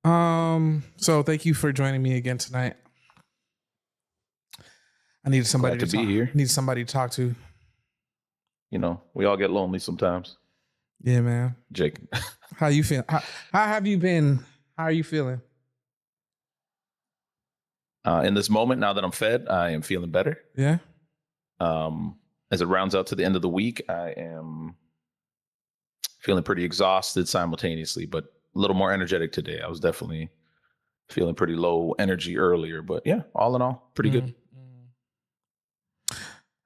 So thank you for joining me again tonight. I needed somebody Glad to be here. Need somebody to talk to. You know, we all get lonely sometimes. Yeah, man. Jake, How you feeling? How have you been? How are you feeling? in this moment, now that I'm fed, I am feeling better. Yeah. As it rounds out to the end of the week, I am feeling pretty exhausted simultaneously, but a little more energetic today. I was definitely feeling pretty low energy earlier, but yeah, all in all, pretty good.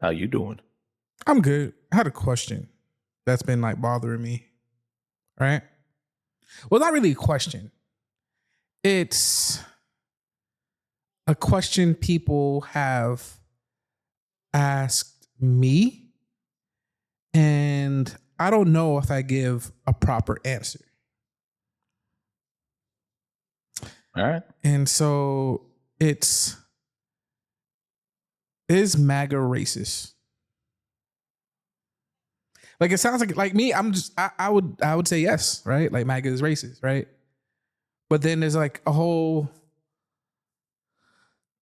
How you doing? I'm good. I had a question that's been like bothering me. Right? Well, not really a question. It's a question people have asked me, and I don't know if I give a proper answer. All right. And so is MAGA racist? Like it sounds like me, I would say yes, right? Like MAGA is racist, right? But then there's like a whole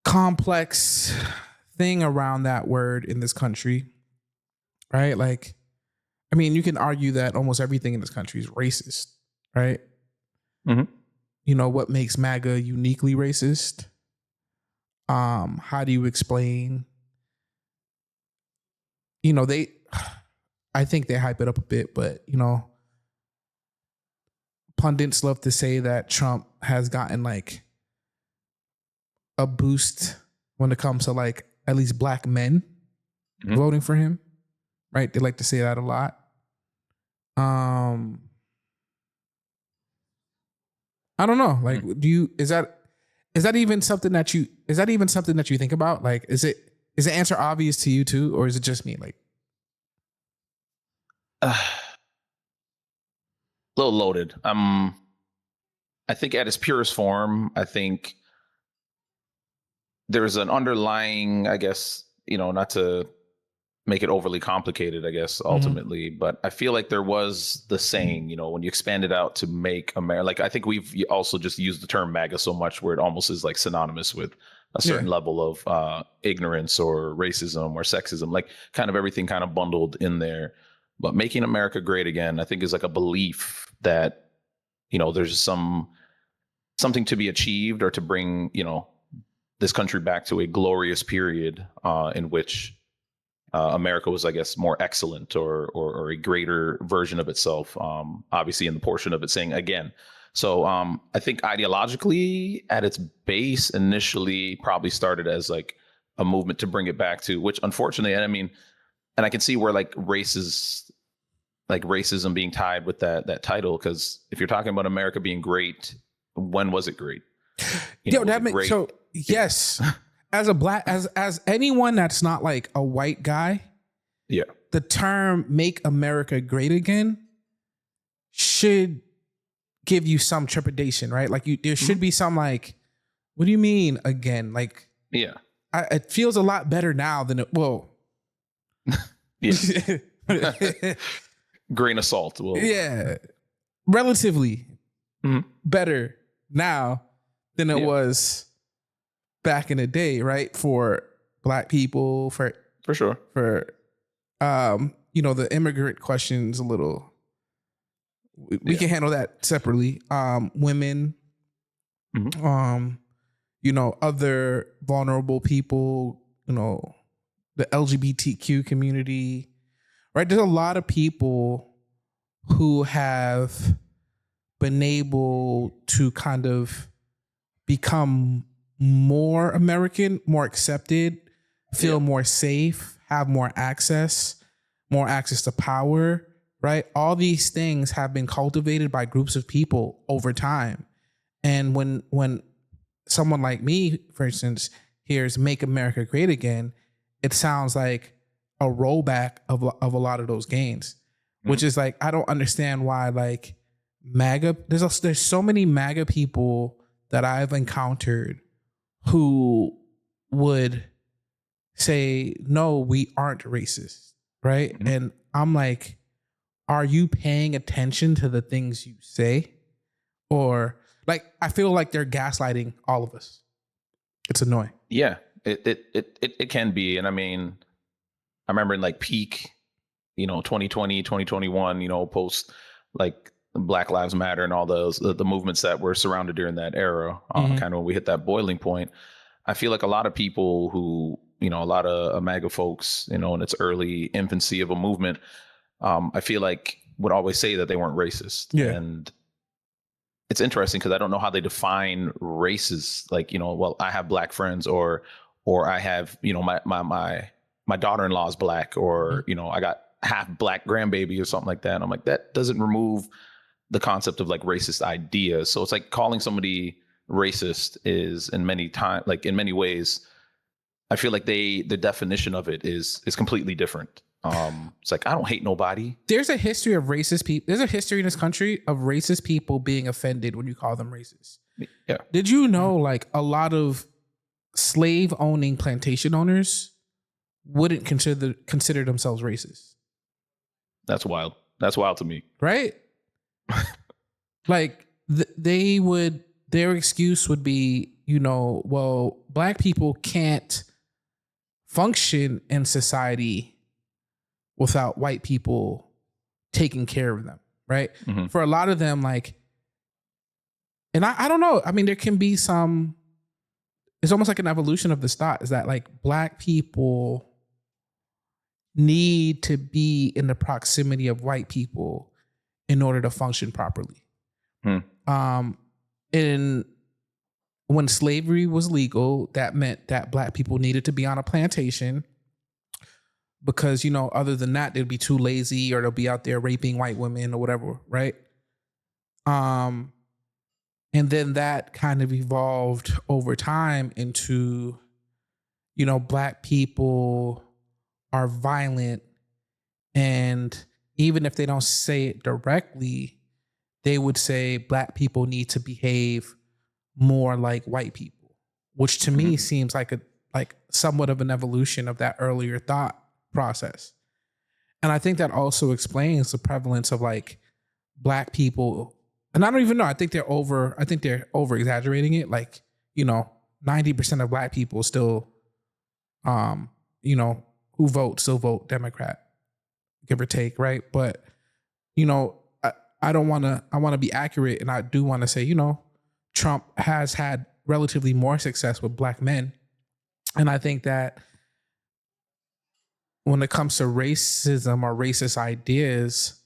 complex thing around that word in this country, right? Like, I mean, you can argue that almost everything in this country is racist, right? Mm-hmm. You know, what makes MAGA uniquely racist? How do you explain? You know, I think they hype it up a bit, but you know, pundits love to say that Trump has gotten like a boost when it comes to like at least black men voting for him, right? They like to say that a lot. I don't know. Like, is that even something that you think about? Like, is the answer obvious to you too, or is it just me? Like, A little loaded. I think at its purest form, I think there's an underlying, I guess, you know, not to make it overly complicated, I guess, ultimately, but I feel like there was the saying, you know, when you expand it out to make America, like I think we've also just used the term MAGA so much where it almost is like synonymous with a certain level of ignorance or racism or sexism, like kind of everything kind of bundled in there. But making America great again, I think is like a belief that, you know, there's something to be achieved or to bring, you know, this country back to a glorious period in which America was, I guess, more excellent or a greater version of itself. Obviously, in the portion of it saying again. So I think ideologically, at its base, initially probably started as like a movement to bring it back to, which unfortunately, and I mean, and I can see where like racism being tied with that title, because if you're talking about America being great, when was it great? that makes so yes. As a black, as anyone that's not like a white guy, yeah, the term "Make America Great Again" should give you some trepidation, right? Like there should be some like, what do you mean again? Like, yeah, it feels a lot better now than it. Well, yeah, grain of salt. Well, yeah, relatively better now than it was back in the day, right? For black people, for sure, for you know, the immigrant question is a little. We can handle that separately. Women, you know, other vulnerable people, you know, the LGBTQ community, right? There's a lot of people who have been able to kind of become more American, more accepted, feel more safe, have more access to power, right? All these things have been cultivated by groups of people over time. And when someone like me, for instance, hears "Make America Great Again," it sounds like a rollback of a lot of those gains, which is like, I don't understand why like MAGA, there's so many MAGA people that I've encountered who would say, no, we aren't racist, right? And I'm like, are you paying attention to the things you say? Or Like, I feel like they're gaslighting all of us. It's annoying. Yeah, it can be. And I mean, I remember in like peak, 2020, 2021, post like Black Lives Matter and all those, the movements that were surrounded during that era, kind of when we hit that boiling point. I feel like a lot of people who, a lot of MAGA folks, in its early infancy of a movement, I feel like would always say that they weren't racist. Yeah. And it's interesting because I don't know how they define races. Like, well, I have Black friends, or I have, my daughter-in-law is Black, or, I got half Black grandbaby or something like that. And I'm like, that doesn't remove the concept of like racist ideas. So it's like calling somebody racist is in many ways, I feel like the definition of it is completely different. It's like, I don't hate nobody. There's a history of racist people. There's a history in this country of racist people being offended when you call them racist. Yeah. Did you know like a lot of slave owning plantation owners wouldn't consider themselves racist? That's wild. That's wild to me. Right? Like their excuse would be, well, Black people can't function in society without white people taking care of them, right? Mm-hmm. For a lot of them, like, and I don't know. I mean, there can be some, it's almost like an evolution of this thought, is that like Black people need to be in the proximity of white people in order to function properly. And when slavery was legal, that meant that Black people needed to be on a plantation because, other than that, they'd be too lazy or they'll be out there raping white women or whatever, right? And then that kind of evolved over time into, Black people are violent, and even if they don't say it directly, they would say Black people need to behave more like white people, which to me seems like somewhat of an evolution of that earlier thought process. And I think that also explains the prevalence of like Black people. And I don't even know. I think they're over exaggerating it. Like, 90% of Black people still, who still vote Democrat, give or take. Right. But, I want to be accurate. And I do want to say, Trump has had relatively more success with Black men. And I think that when it comes to racism or racist ideas,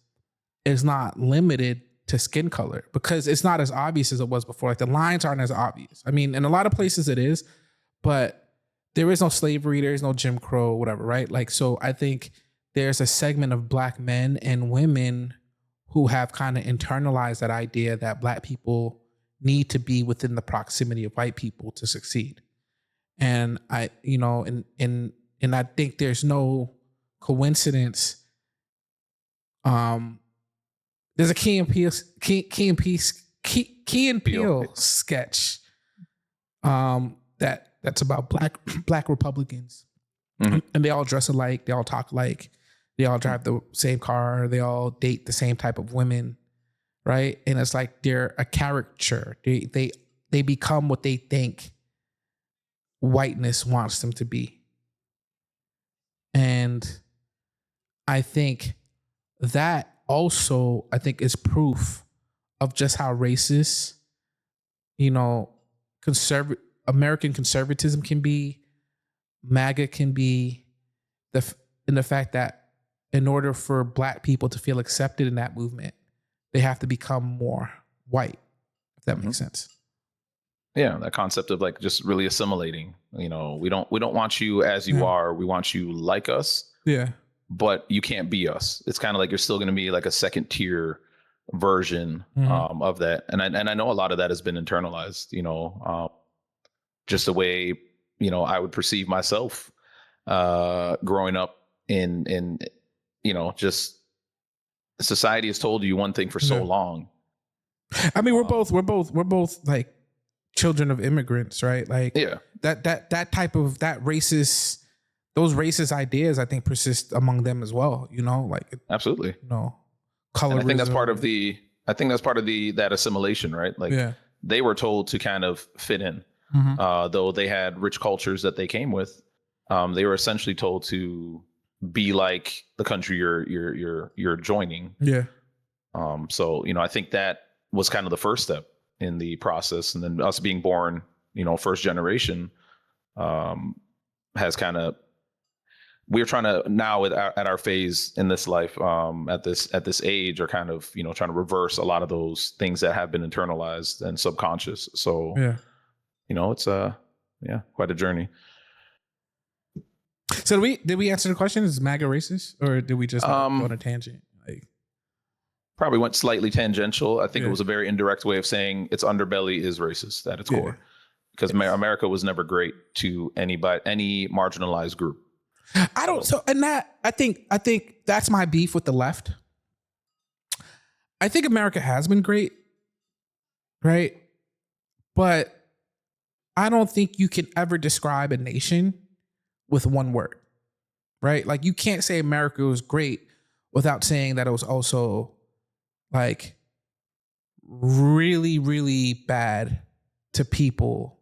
it's not limited to skin color because it's not as obvious as it was before. Like the lines aren't as obvious. I mean, in a lot of places it is, but there is no slavery, there is no Jim Crow, whatever, right? Like, so I think there's a segment of Black men and women who have kind of internalized that idea that Black people need to be within the proximity of white people to succeed. And I, and I think there's no coincidence. There's a Key and Peele sketch that's about black Republicans. Mm-hmm. And they all dress alike, they all talk alike, they all drive the same car, they all date the same type of women, right? And it's like they're a caricature. They become what they think whiteness wants them to be. And I think that also, is proof of just how racist, American conservatism can be, MAGA can be, in the fact that in order for Black people to feel accepted in that movement, they have to become more white, if that makes sense. Yeah, that concept of like just really assimilating. We don't want you as you are. We want you like us. Yeah. But you can't be us. It's kind of like you're still going to be like a second tier version of that. And I know a lot of that has been internalized, just the way, I would perceive myself growing up in just society has told you one thing for so long. I mean, we're both like children of immigrants, right? Like that type of those racist ideas, I think, persist among them as well. Absolutely. Colorism. And I think that's part of that assimilation, right? Like they were told to kind of fit in. Though they had rich cultures that they came with, they were essentially told to be like the country you're joining. Yeah. So, you know, I think that was kind of the first step in the process. And then us being born, you know, first generation, has kind of, we're trying to now at our phase in this life, at this age, are kind of, you know, trying to reverse a lot of those things that have been internalized and subconscious. So, Yeah. you know, it's quite a journey. So did we answer the question? Is MAGA racist, or did we just go on a tangent? Like, probably went slightly tangential. I think it was a very indirect way of saying its underbelly is racist at its core, because America was never great to any marginalized group. I don't. So, and that I think that's my beef with the left. I think America has been great, right? But I don't think you can ever describe a nation with one word, right? Like, you can't say America was great without saying that it was also like really, really bad to people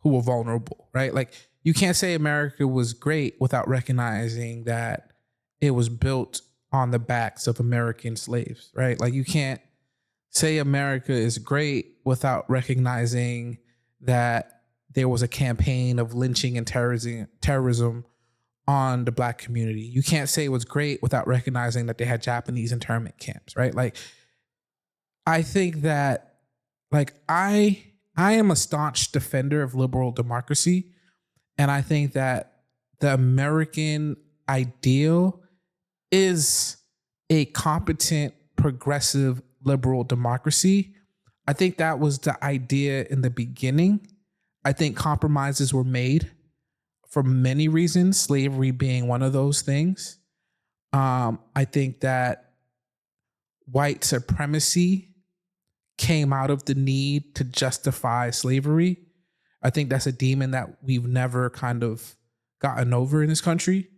who were vulnerable, right? Like, you can't say America was great without recognizing that it was built on the backs of American slaves, right? Like, you can't say America is great without recognizing that there was a campaign of lynching and terrorism on the Black community. You can't say it was great without recognizing that they had Japanese internment camps, right? Like, I think that, like, I am a staunch defender of liberal democracy. And I think that the American ideal is a competent, progressive, liberal democracy. I think that was the idea in the beginning. I think compromises were made for many reasons, slavery being one of those things. I think that white supremacy came out of the need to justify slavery. I think that's a demon that we've never kind of gotten over in this country.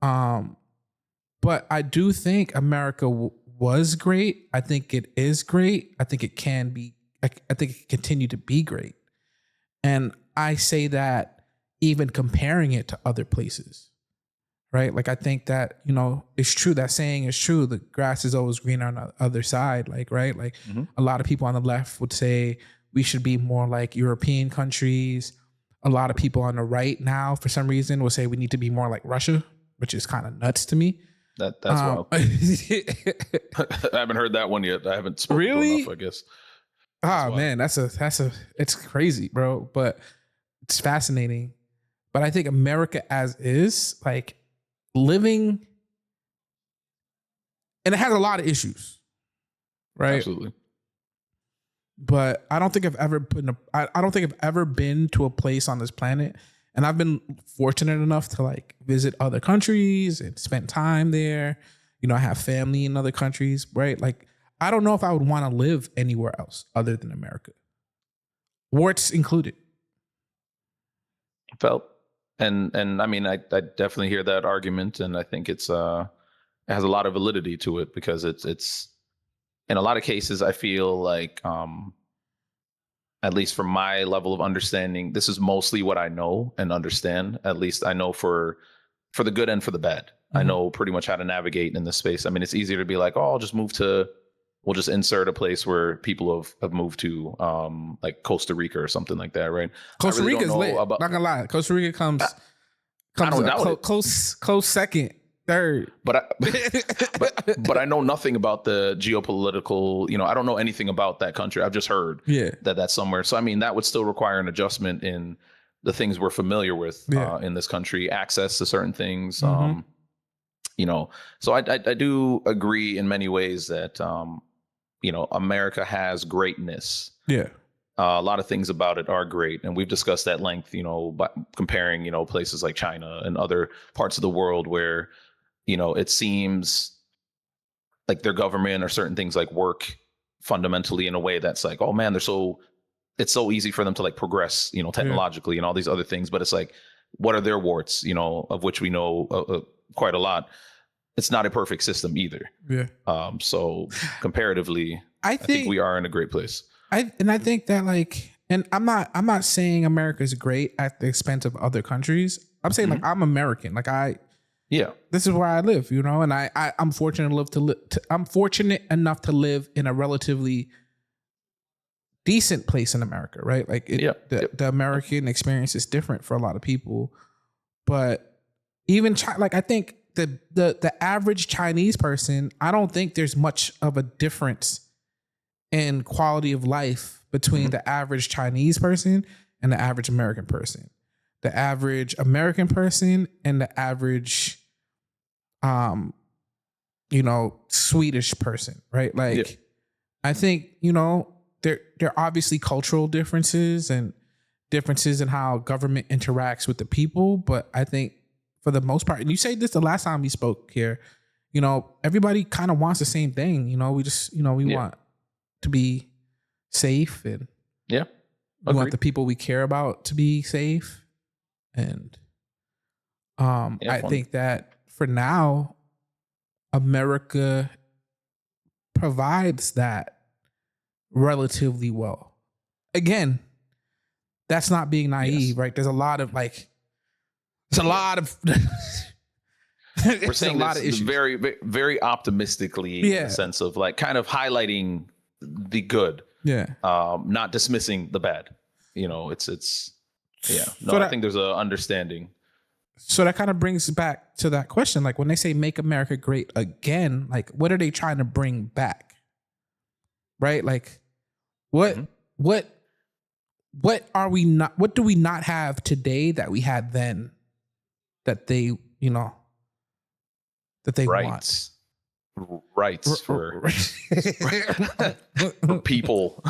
But I do think America was great. I think it is great. I think it can be, I think it can continue to be great. And I say that even comparing it to other places, right? Like, I think that, you know, it's true. That saying is true. The grass is always greener on the other side. Like, right? Like, a lot of people on the left would say we should be more like European countries. A lot of people on the right now, for some reason, will say we need to be more like Russia, which is kind of nuts to me. That's wild. I haven't heard that one yet. I haven't spoken really? enough, I guess. Oh man, it's crazy, bro. But it's fascinating. But I think America as is, like, living, and it has a lot of issues, right? Absolutely. But I don't think I've ever been to a place on this planet, and I've been fortunate enough to, like, visit other countries and spend time there. You know, I have family in other countries, right? Like, I don't know if I would want to live anywhere else other than America, warts included. Felt, and I mean, I definitely hear that argument, and I think it has a lot of validity to it, because it's in a lot of cases, I feel like, at least from my level of understanding, this is mostly what I know and understand. At least I know for the good and for the bad. I know pretty much how to navigate in this space. I mean, it's easier to be like, oh, we'll just insert a place where people have moved to, like Costa Rica or something like that, right? Costa Rica is lit. Not gonna lie, Costa Rica comes close second, third. But I know nothing about the geopolitical. You know, I don't know anything about that country. I've just heard that that's somewhere. So I mean, that would still require an adjustment in the things we're familiar with in this country, access to certain things. You know, so I do agree in many ways that you know, America has greatness. Yeah. A lot of things about it are great. And we've discussed at length, you know, by comparing, you know, places like China and other parts of the world where, you know, it seems like their government or certain things like work fundamentally in a way that's like, oh man, it's so easy for them to like progress, you know, technologically and all these other things. But it's like, what are their warts, you know, of which we know quite a lot. It's not a perfect system either. Yeah. So comparatively, I think we are in a great place. I think that like, and I'm not saying America is great at the expense of other countries. I'm saying like I'm American. Like Yeah. this is where I live, you know, and I'm fortunate I'm fortunate enough to live in a relatively decent place in America, right? Like the American experience is different for a lot of people, but even like I think the average Chinese person, I don't think there's much of a difference in quality of life between the average Chinese person and the average American person. The average American person and the average Swedish person, right? Like I think, there are obviously cultural differences and differences in how government interacts with the people, but I think for the most part, and you said this the last time we spoke here, everybody kind of wants the same thing. We just, we want to be safe, and we want the people we care about to be safe. And I think that for now, America provides that relatively well. Again, that's not being naive, right? There's a lot of like, it's a lot of we're saying this very, very optimistically in the sense of like kind of highlighting the good, not dismissing the bad. It's I think there's a understanding. So that kind of brings back to that question, like when they say "Make America Great Again," like what are they trying to bring back, right? Like what are we not? What do we not have today that we had then? That they, that they want. Rights for people.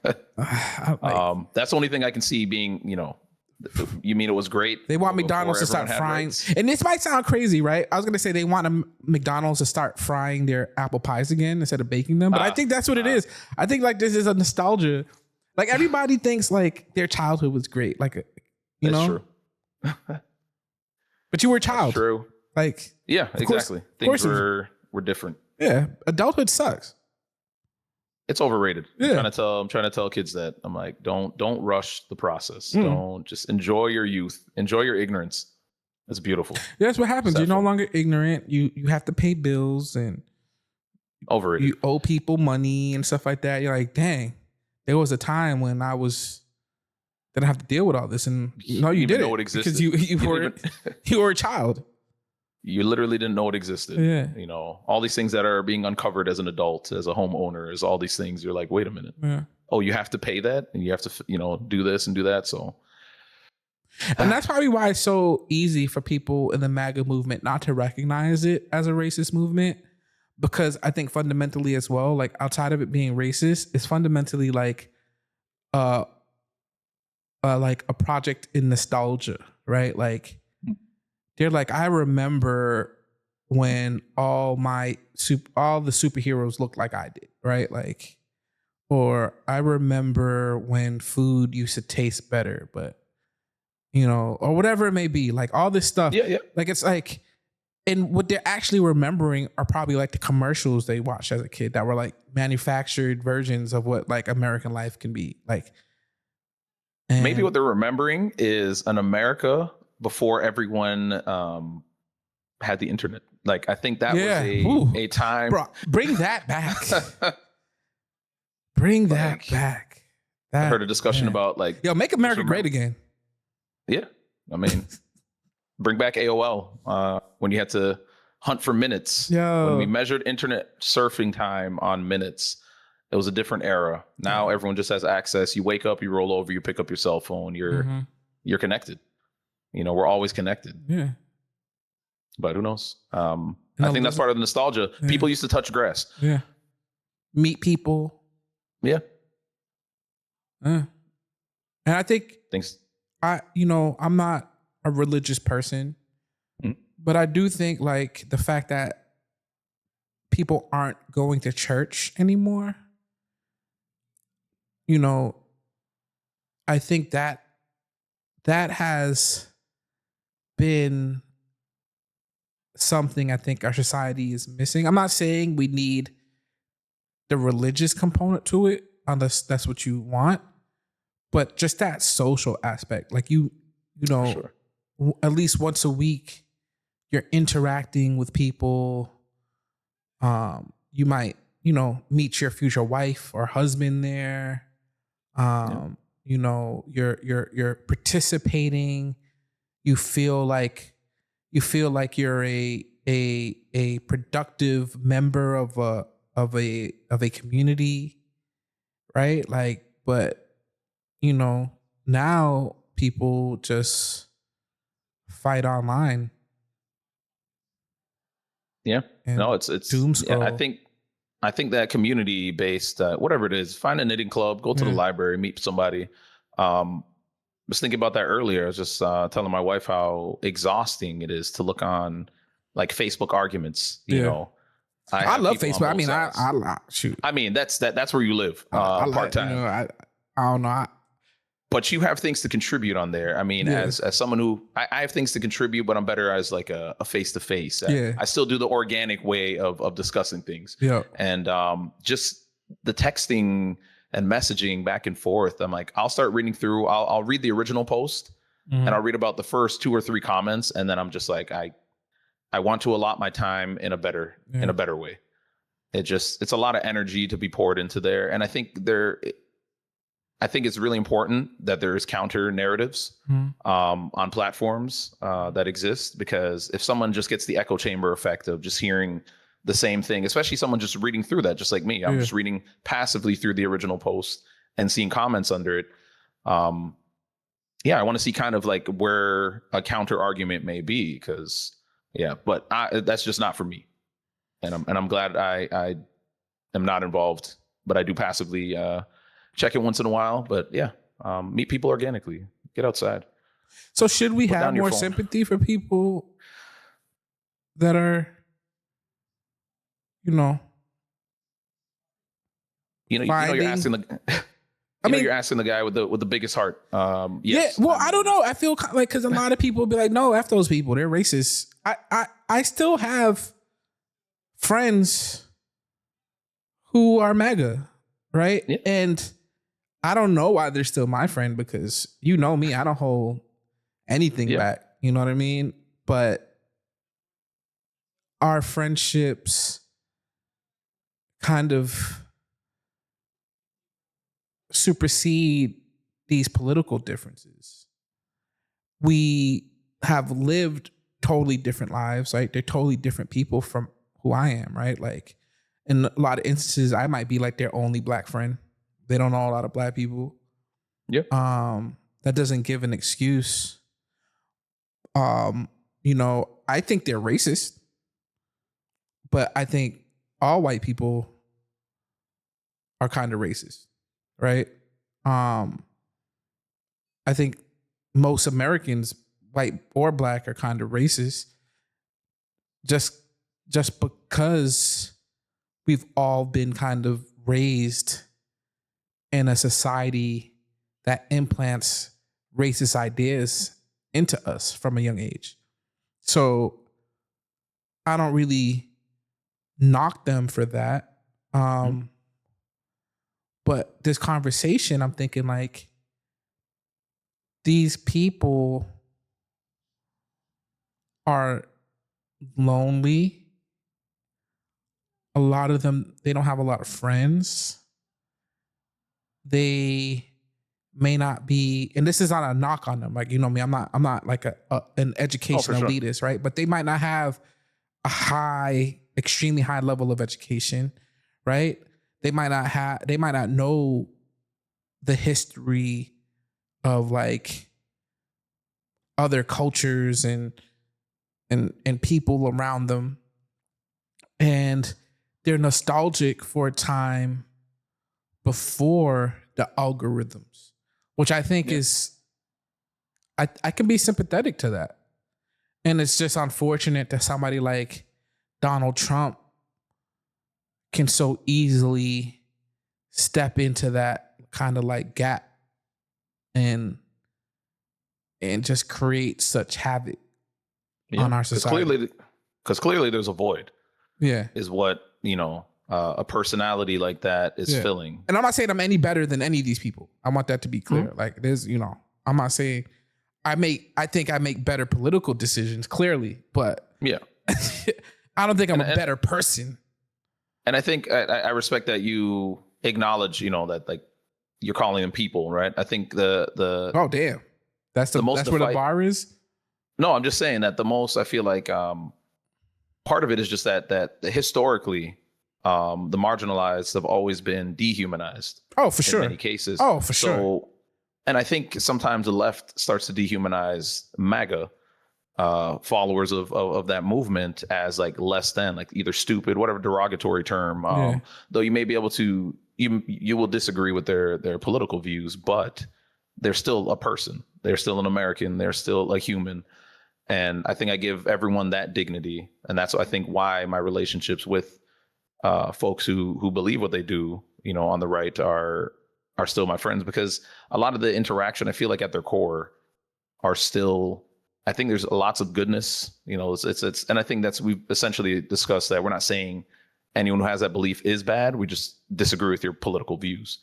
That's the only thing I can see being, you mean it was great? They want McDonald's to start frying. And this might sound crazy, right? I was going to say they want McDonald's to start frying their apple pies again instead of baking them. But I think that's what it is. I think like this is a nostalgia. Like everybody thinks like their childhood was great. Like, That's true. But you were a child. That's true. Like, yeah, exactly. Things were different. Yeah. Adulthood sucks. It's overrated. Yeah. I'm trying to tell kids that. I'm like, don't rush the process. Don't, just enjoy your youth. Enjoy your ignorance. It's beautiful. Yeah, that's what happens. You're no longer ignorant. You have to pay bills and overrated. You owe people money and stuff like that. You're like, dang, there was a time when didn't have to deal with all this, and no, you didn't know it existed because you were a child. You literally didn't know it existed. Yeah. All these things that are being uncovered as an adult, as a homeowner, is all these things. You're like, wait a minute. Yeah. Oh, you have to pay that, and you have to, do this and do that. So, and that's probably why it's so easy for people in the MAGA movement not to recognize it as a racist movement, because I think fundamentally as well, like outside of it being racist, it's fundamentally like a project in nostalgia, right? Like they're like, I remember when all the superheroes looked like I did, right? Like, or I remember when food used to taste better, but or whatever it may be, like all this stuff. Yeah. Like it's like, and what they're actually remembering are probably like the commercials they watched as a kid that were like manufactured versions of what like American life can be like. And maybe what they're remembering is an America before everyone had the internet. Like I think that was a time. Bro, bring that back. Bring that back. I heard a discussion about like, make America great again. Yeah, I mean, bring back AOL when you had to hunt for minutes. When we measured internet surfing time on minutes. It was a different era. Now everyone just has access. You wake up, you roll over, you pick up your cell phone. You're connected. We're always connected. Yeah. But who knows? I think that's part of the nostalgia. Yeah. People used to touch grass. Yeah. Meet people. Yeah. And I think I'm not a religious person, but I do think like the fact that people aren't going to church anymore, I think that has been something I think our society is missing. I'm not saying we need the religious component to it, unless that's what you want. But just that social aspect, like you know, Sure. at least once a week, you're interacting with people. You might, meet your future wife or husband there. You're participating. You feel like you're a productive member of a community, right? Like, but now people just fight online. Yeah. And No, it's doom yeah, scroll. I think that community based, whatever it is, find a knitting club, go to the library, meet somebody. I was thinking about that earlier. I was just telling my wife how exhausting it is to look on like Facebook arguments. I I have love people on Facebook. I both mean, sides. I shoot. I mean, that's where you live, I part like, time. I don't know. But you have things to contribute on there. I mean, as someone who I have things to contribute, but I'm better as like a face to face. I still do the organic way of discussing things. Yeah. And just the texting and messaging back and forth. I'm like, I'll start reading through. I'll read the original post, and I'll read about the first 2 or 3 comments, and then I'm just like, I want to allot my time in a better way. It's a lot of energy to be poured into there, and I think it's really important that there's counter narratives on platforms that exist, because if someone just gets the echo chamber effect of just hearing the same thing, especially someone just reading through that, just like me, I'm just reading passively through the original post and seeing comments under it. I want to see kind of like where a counter argument may be, because but that's just not for me. And I'm glad I am not involved, but I do passively check it once in a while. But meet people organically, get outside. So should we have more sympathy for people that are, you're asking the you're asking the guy with the biggest heart. Yes. Yeah. Well, I don't know. I feel like, because a lot of people be like, no, F those people, they're racist. I still have friends who are MAGA, right? Yeah. And I don't know why they're still my friend, because me, I don't hold anything back. You know what I mean? But our friendships kind of supersede these political differences. We have lived totally different lives, right? They're totally different people from who I am, right? Like, in a lot of instances, I might be like their only black friend. They don't know a lot of black people. Yeah. That doesn't give an excuse. I think they're racist, but I think all white people are kind of racist, right? I think most Americans, white or black, are kind of racist just because we've all been kind of raised in a society that implants racist ideas into us from a young age. So I don't really knock them for that. But this conversation, I'm thinking like, these people are lonely. A lot of them, they don't have a lot of friends. They may not be, and this is not a knock on them. Like, me, I'm not like an education elitist, right? But they might not have a extremely high level of education, right? They might not know the history of like other cultures and people around them. And they're nostalgic for a time before the algorithms, which I think is, I can be sympathetic to that. And it's just unfortunate that somebody like Donald Trump can so easily step into that kind of like gap and just create such havoc on our society. Because clearly there's a void. Yeah. Is what, a personality like that is filling. And I'm not saying I'm any better than any of these people. I want that to be clear. Like there's, I'm not saying I think I make better political decisions, clearly, but I don't think I'm a better person. And I think I respect that you acknowledge, that like you're calling them people, right? I think the oh damn, that's where the bar is. No, I'm just saying that the most I feel like part of it is just that historically the marginalized have always been dehumanized. Oh, for sure. In many cases. Oh, for sure. And I think sometimes the left starts to dehumanize MAGA followers of that movement as like less than, like either stupid, whatever derogatory term. Though you may be able to, you will disagree with their political views, but they're still a person. They're still an American. They're still a human. And I think I give everyone that dignity. And that's, I think, why my relationships with folks who believe what they do, on the right are still my friends, because a lot of the interaction, I feel like at their core are still, I think there's lots of goodness, it's, and I think we've essentially discussed that we're not saying anyone who has that belief is bad. We just disagree with your political views.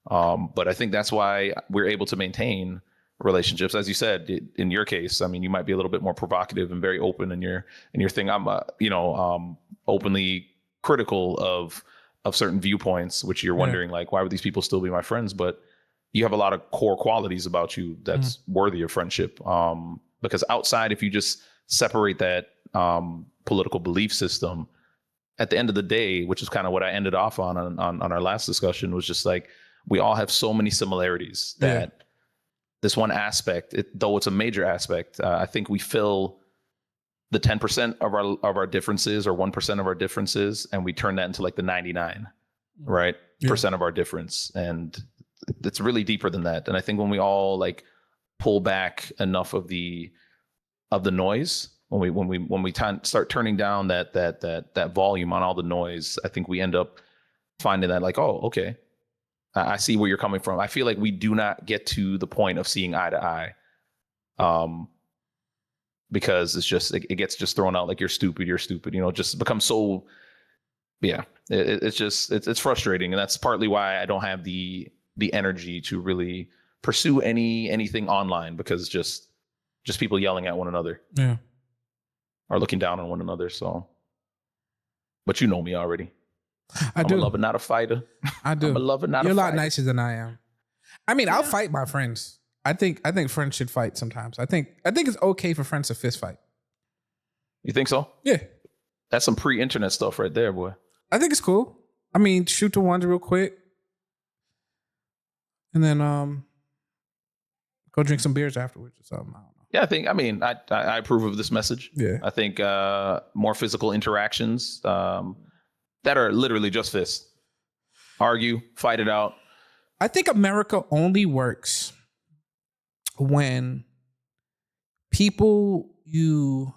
But I think that's why we're able to maintain relationships. As you said, in your case, I mean, you might be a little bit more provocative and very open in your thing. I'm, openly critical of certain viewpoints, which you're wondering, like, why would these people still be my friends? But you have a lot of core qualities about you that's worthy of friendship. Because outside, if you just separate that political belief system, at the end of the day, which is kind of what I ended off on our last discussion, was just like, we all have so many similarities that this one aspect, though it's a major aspect, I think we fill the 10% of our differences, or 1% of our differences, and we turn that into like the 99, right? Percent of our difference. And it's really deeper than that. And I think when we all like pull back enough of the noise, when we start turning down that volume on all the noise, I think we end up finding that like, oh, okay, I see where you're coming from. I feel like we do not get to the point of seeing eye to eye. Because it's just, it gets just thrown out like you're stupid, just becomes so, it's frustrating. And that's partly why I don't have the energy to really pursue anything online, because just people yelling at one another. Or looking down on one another. So, but you know me already. I'm a lover, not a fighter. I do. I'm a lover, not You're a fighter. You're a lot nicer than I am. I mean, I'll fight my friends. I think friends should fight sometimes. I think it's okay for friends to fist fight. You think so? Yeah. That's some pre-internet stuff right there, boy. I think it's cool. I mean, shoot the ones real quick. And then go drink some beers afterwards or something. I don't know. Yeah, I approve of this message. Yeah. I think more physical interactions that are literally just fists. Argue, fight it out. I think America only works when people you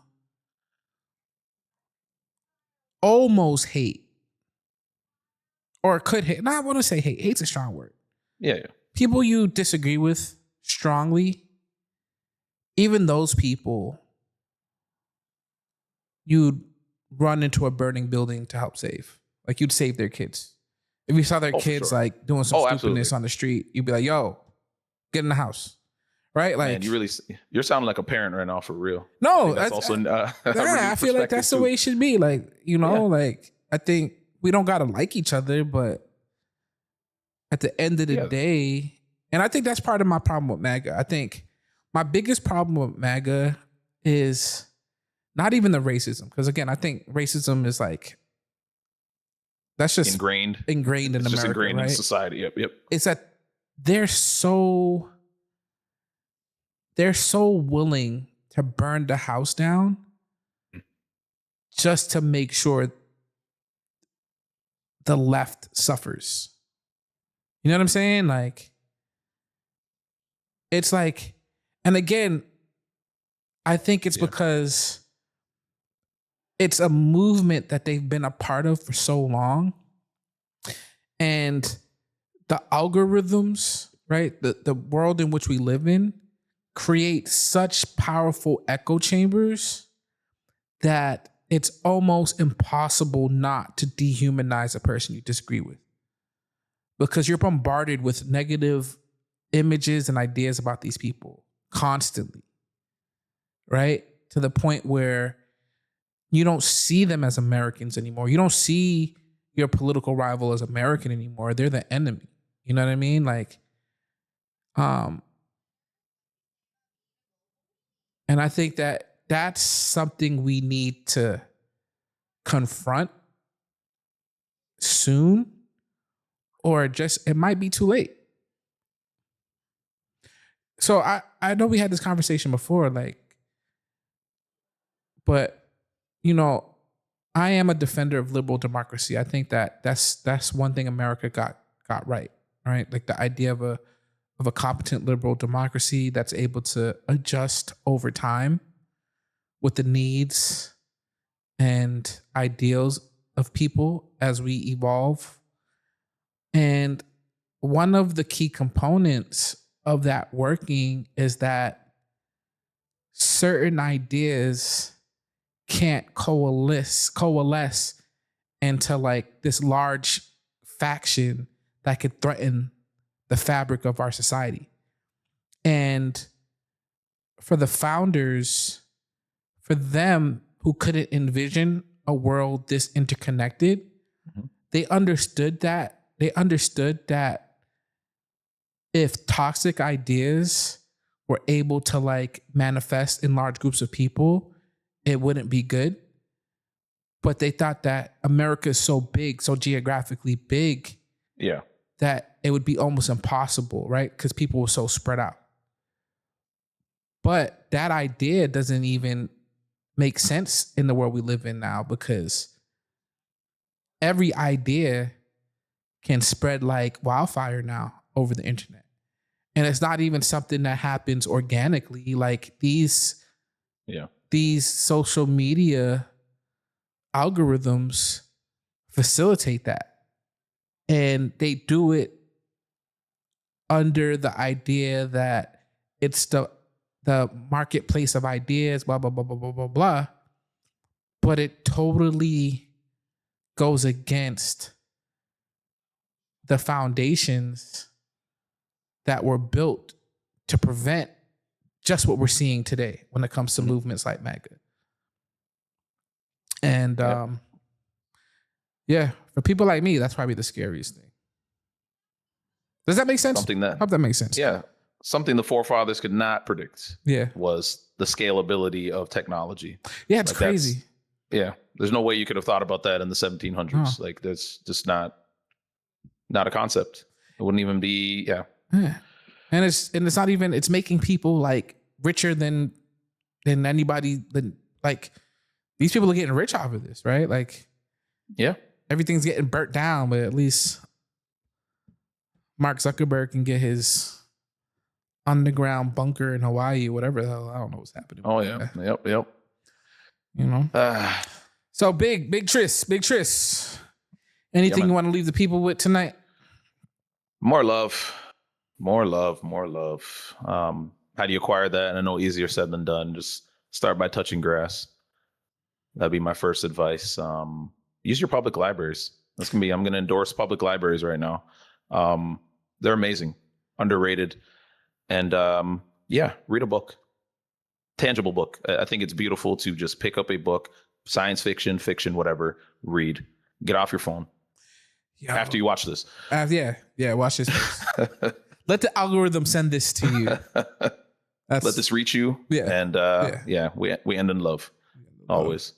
almost hate or could hate. No, I want to say hate. Hate's a strong word. Yeah. People you disagree with strongly, even those people, you'd run into a burning building to help save. Like, you'd save their kids. If you saw their kids like doing some stupidness on the street, you'd be like, yo, get in the house. Right? Like, man, you're sounding like a parent right now, for real. No, that's also I feel like that's the way it should be. Like, like, I think we don't gotta like each other, but at the end of the day, and I think that's part of my problem with MAGA. I think my biggest problem with MAGA is not even the racism, because again, I think racism is like, that's just ingrained in America, just ingrained right? in society. Yep. It's that they're so willing to burn the house down just to make sure the left suffers. You know what I'm saying? Like, it's like, and again, I think it's because it's a movement that they've been a part of for so long. And the algorithms, right? The world in which we live in create such powerful echo chambers that it's almost impossible not to dehumanize a person you disagree with, because you're bombarded with negative images and ideas about these people constantly, right? To the point where you don't see them as Americans anymore. You don't see your political rival as American anymore. They're the enemy. You know what I mean? Like, and I think that that's something we need to confront soon, or just it might be too late. So I know we had this conversation before, like, but you know, I am a defender of liberal democracy. I think that that's one thing America got right, right? Like the idea of a competent liberal democracy that's able to adjust over time with the needs and ideals of people as we evolve. And one of the key components of that working is that certain ideas can't coalesce into like this large faction that could threaten the fabric of our society. And for the founders, for them who couldn't envision a world this interconnected, they understood that. They understood that if toxic ideas were able to like manifest in large groups of people, it wouldn't be good. But they thought that America is so big, so geographically big, that it would be almost impossible, right? Because people were so spread out. But that idea doesn't even make sense in the world we live in now, because every idea can spread like wildfire now over the internet. And it's not even something that happens organically. Like these social media algorithms facilitate that. And they do it under the idea that it's the marketplace of ideas, blah, blah, blah, blah, blah, blah, blah. But it totally goes against the foundations that were built to prevent just what we're seeing today when it comes to movements like MAGA. And for people like me, that's probably the scariest thing. Does that make sense? I hope that makes sense. Yeah. Something the forefathers could not predict was the scalability of technology. Yeah, it's crazy. There's no way you could have thought about that in the 1700s. Like that's just not a concept. It wouldn't even be, And it's not even, it's making people like richer than anybody, like these people are getting rich off of this, right? Like, everything's getting burnt down, but at least Mark Zuckerberg can get his underground bunker in Hawaii, whatever the hell. I don't know what's happening. Oh yeah. Yep. You know? So big Tris. Anything you want to leave the people with tonight? More love. How do you acquire that? And I know easier said than done. Just start by touching grass. That'd be my first advice. Use your public libraries. I'm going to endorse public libraries right now. They're amazing, underrated. And read a book, tangible book. I think it's beautiful to just pick up a book, science fiction, fiction, whatever, get off your phone. After you watch this. Watch this. Let the algorithm send this to you. Let this reach you. And we end in love. Always.